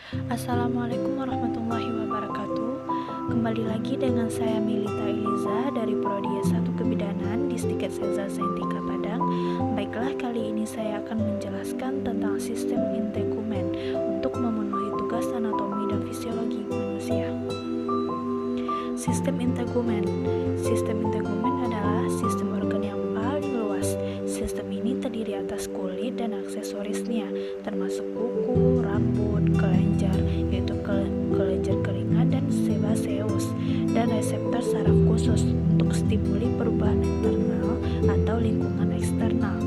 Assalamualaikum warahmatullahi wabarakatuh. Kembali lagi dengan saya Milita Eliza dari Prodi S1 Kebidanan Distrik Senza Sentika Padang. Baiklah, kali ini saya akan menjelaskan tentang sistem integumen untuk memenuhi tugas anatomi dan fisiologi manusia. Sistem integumen adalah sistem organ yang paling luas. Sistem ini terdiri atas kulit dan aksesorisnya, termasuk kuku, rambut, kelenjar, yaitu kelenjar keringat dan sebaceus, dan reseptor saraf khusus untuk stimuli perubahan internal atau lingkungan eksternal.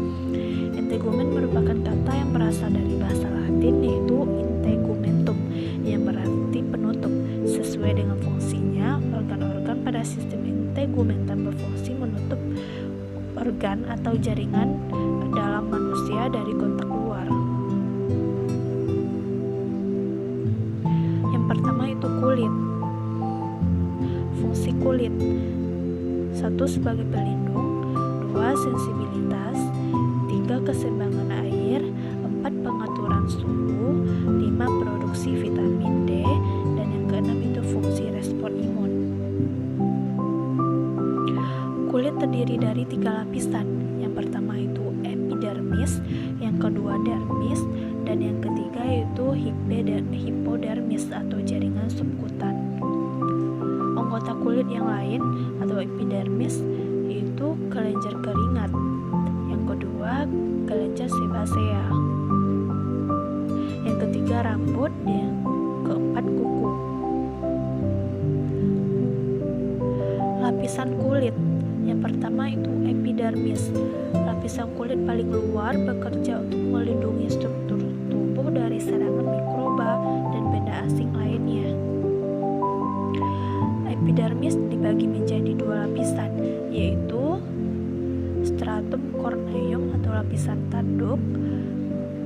Integumen merupakan kata yang berasal dari bahasa Latin, yaitu integumentum, yang berarti penutup. Sesuai dengan fungsinya, organ-organ pada sistem integumentum berfungsi menutup organ atau jaringan dalam manusia dari kontak luar. Yang pertama itu kulit. Fungsi kulit: 1. Sebagai pelindung, 2. Sensibilitas, 3. Keseimbangan air, 4. Pengaturan suhu, 5. Produksi vitamin D, dan yang keenam itu fungsi respon imun. Kulit terdiri dari 3 lapisan. Yang pertama itu epidermis, yang kedua dermis, dan yang ketiga yaitu hipodermis atau jaringan subkutan. Anggota kulit yang lain atau epidermis yaitu kelenjar keringat, yang kedua kelenjar sebasea, yang ketiga rambut, dan yang keempat kuku. Lapisan kulit: yang pertama itu epidermis. Lapisan kulit paling luar bekerja untuk melindungi struktur tubuh dari serangan mikroba dan benda asing lainnya. Epidermis dibagi menjadi 2 lapisan, yaitu stratum corneum atau lapisan tanduk.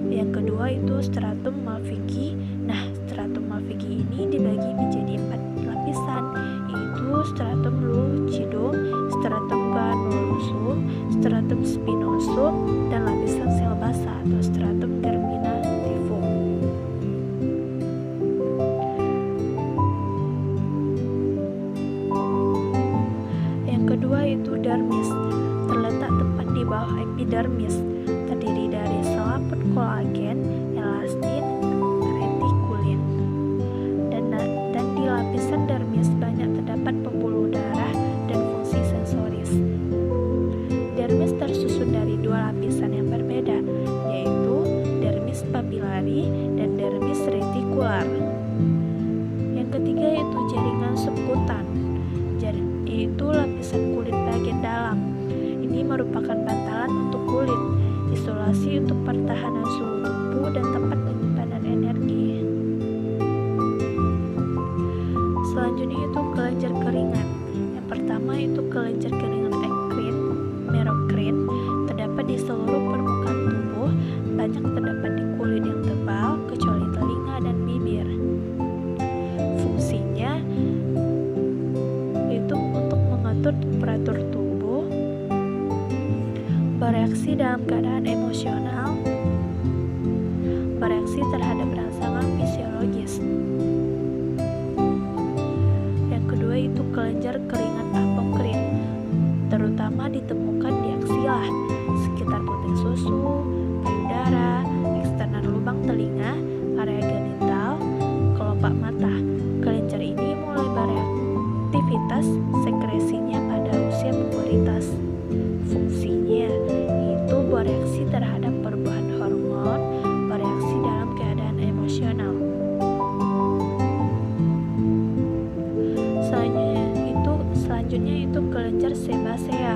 Yang kedua itu stratum malvigi. Nah, stratum malvigi ini dibagi menjadi 4 lapisan, yaitu stratum lucidum, stratum granulosusum, stratum spinosum, dan lapisan sel basah atau stratum germinativum. Yang kedua itu dermis, terletak tepat di bawah epidermis, terdiri dari selaput kolagen, elastin, retikulin. Dan di lapisan dermis banyak terdapat pembuluh darah dan fungsi sensoris. Dermis tersusun dari 2 lapisan yang berbeda, yaitu dermis papillari dan dermis retikular. Yang ketiga yaitu jaringan subkutan, yaitu lapisan kulit bagian dalam. Ini merupakan bantalan untuk kulit, isolasi untuk pertahanan suhu tubuh, dan tempat penyimpanan energi. Selanjutnya itu kelenjar keringat. Yang pertama itu kelenjar keringat ekrin, merokrin, terdapat di seluruh permukaan tubuh, banyak terdapat di kulit yang tebal kecuali telinga dan bibir. Fungsinya itu untuk mengatur temperatur tubuh, bereaksi dalam keadaan emosional, bereaksi terhadap rangsangan fisiologis. Yang kedua itu kelenjar keringat apokrin, terutama ditemukan di aksila, sekitar puting susu, payudara, eksternal lubang telinga, area genital, kelopak mata. Kelenjar ini mulai beraktivitas sekresinya pada usia pubertas. Fungsinya itu bereaksi terhadap perubahan hormon, bereaksi dalam keadaan emosional. Selanjutnya itu kelenjar sebasea.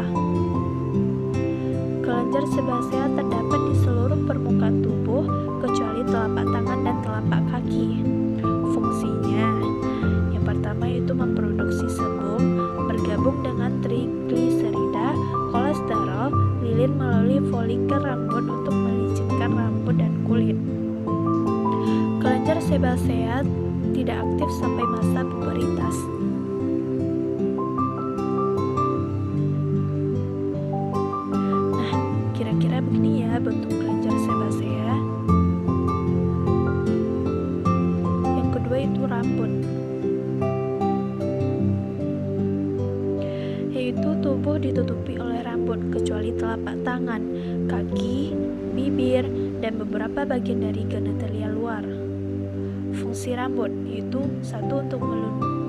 Kelenjar sebasea terdapat di seluruh permukaan tubuh kecuali telapak tangan dan telapak kaki. Fungsinya yang pertama itu memproduksi sebum, bergabung dengan trigliserida, kolesterol, lilin melalui folikel rambut untuk melicitkan rambut dan kulit. Kelenjar sebasea tidak aktif sampai masa pubertas. Kira-kira begini ya bentuk kelenjar sebasea. yaitu rambut. Yaitu tubuh ditutupi oleh rambut kecuali telapak tangan, kaki, bibir, dan beberapa bagian dari genitalia luar. Fungsi rambut yaitu satu, untuk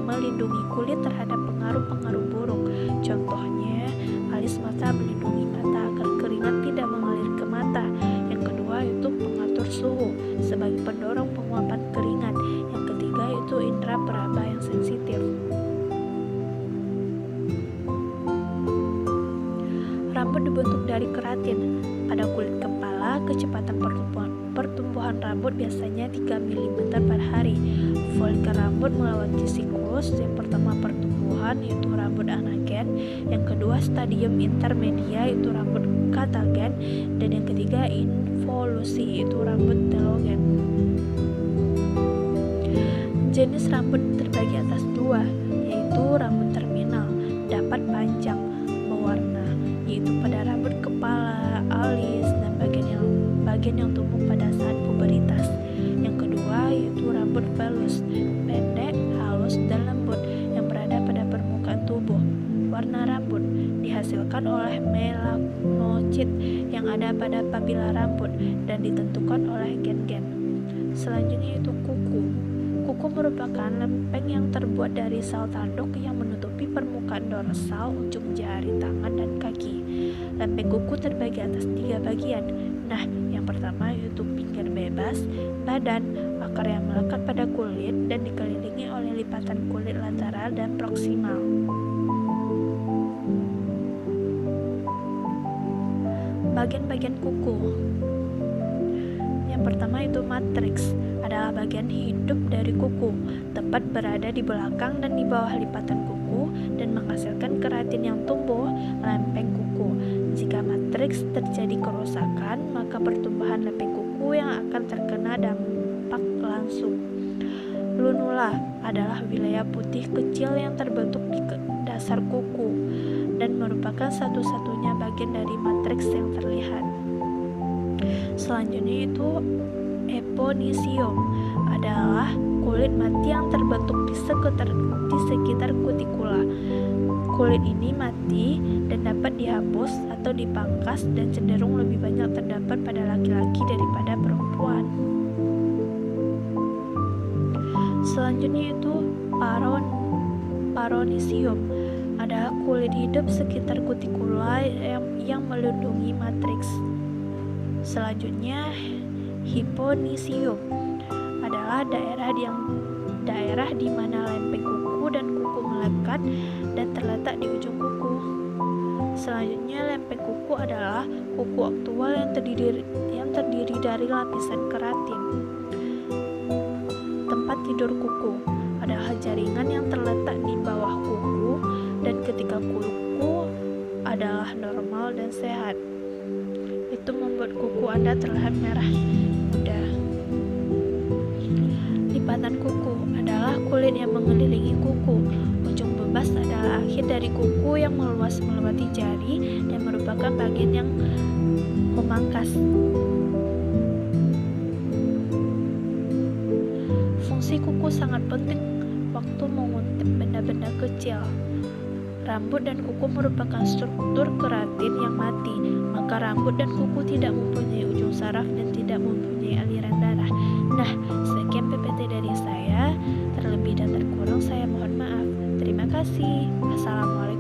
melindungi kulit terhadap pengaruh-pengaruh buruk. Contohnya, alis mata melindungi mata agar keringat tidak mengalir ke mata. Yang kedua yaitu pengatur suhu sebagai pendorong penguapan keringat. Yang ketiga yaitu indera peraba yang sensitif. Rambut dibentuk dari keratin. Pada kulit kepala, kecepatan pertumbuhan rambut biasanya 3 mm per hari. Folikel rambut melewati siklus. Yang pertama pertumbuhan, yaitu rambut anagen. Yang kedua stadium intermedia, yaitu rambut katagen. Dan yang ketiga involusi, yaitu rambut telogen. Jenis rambut terbagi atas dua, yaitu rambut terminal, dapat panjang, berwarna, yaitu pada rambut kepala, alis, dan bagian yang tumbuh pada saat pubertas. Yang kedua yaitu rambut velus, pendek, halus, dan lembut yang berada pada permukaan tubuh. Warna rambut dihasilkan oleh melanosit yang ada pada papila rambut dan ditentukan oleh gen-gen. Selanjutnya yaitu kuku. Kuku merupakan lempeng yang terbuat dari sel tanduk yang menutupi permukaan dorsal, ujung jari tangan, dan kaki. Lempeng kuku terbagi atas 3 bagian. Nah, yang pertama yaitu pinggir bebas, badan, akar yang melekat pada kulit dan dikelilingi oleh lipatan kulit lateral dan proksimal. Bagian-bagian kuku. Yang pertama itu matriks, adalah bagian hidup dari kuku, tepat berada di belakang dan di bawah lipatan kuku dan menghasilkan keratin yang tumbuh lempeng kuku. Jika matriks terjadi kerusakan, maka pertumbuhan lempeng kuku yang akan terkena dampak langsung. Lunula adalah wilayah putih kecil yang terbentuk di dasar kuku dan merupakan satu-satunya bagian dari matriks yang terlihat. Selanjutnya itu eponisium, adalah kulit mati yang terbentuk di sekitar kutikula. Kulit ini mati dan dapat dihapus atau dipangkas dan cenderung lebih banyak terdapat pada laki-laki daripada perempuan. Selanjutnya itu paronisium, adalah kulit hidup sekitar kutikula yang melindungi matriks. Selanjutnya hiponisium, adalah daerah di mana lempeng kuku dan kuku melekat dan terletak di ujung kuku. Selanjutnya lempeng kuku adalah kuku aktual yang terdiri dari lapisan keratin. Tempat tidur kuku adalah jaringan yang terletak di bawah kuku dan ketika kuku adalah normal dan sehat, itu membuat kuku Anda terlihat merah muda. Lipatan kuku adalah kulit yang mengelilingi kuku. Ujung bebas adalah akhir dari kuku yang meluas melewati jari dan merupakan bagian yang memangkas. Fungsi kuku sangat penting waktu menguntit benda-benda kecil. Rambut dan kuku merupakan struktur keratin yang mati, maka rambut dan kuku tidak mempunyai ujung saraf dan tidak mempunyai aliran darah. Nah, sekian PPT dari saya. Terlebih dan terkurang saya mohon maaf. Terima kasih. Assalamualaikum.